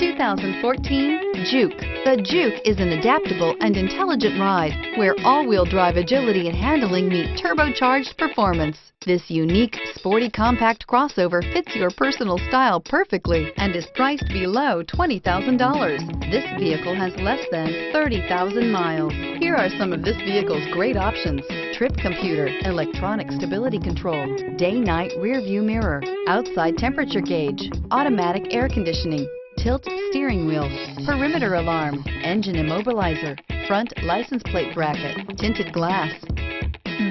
2014 Juke. The Juke is an adaptable and intelligent ride where all-wheel drive agility and handling meet turbocharged performance. This unique, sporty compact crossover fits your personal style perfectly and is priced below $20,000. This vehicle has less than 30,000 miles. Here are some of this vehicle's great options: trip computer, electronic stability control, day-night rear view mirror, outside temperature gauge, automatic air conditioning, tilt steering wheel, perimeter alarm, engine immobilizer, front license plate bracket, tinted glass.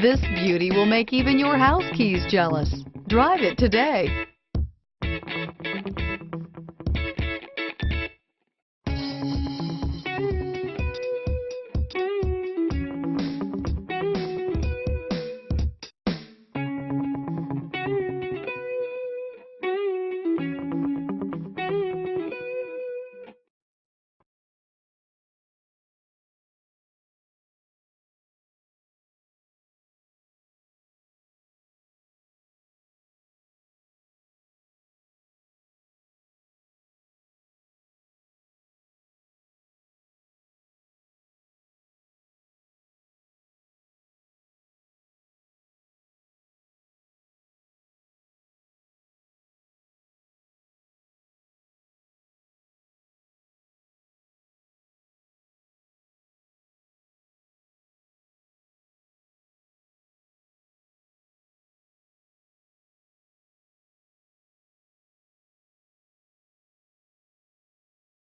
This beauty will make even your house keys jealous. Drive it today.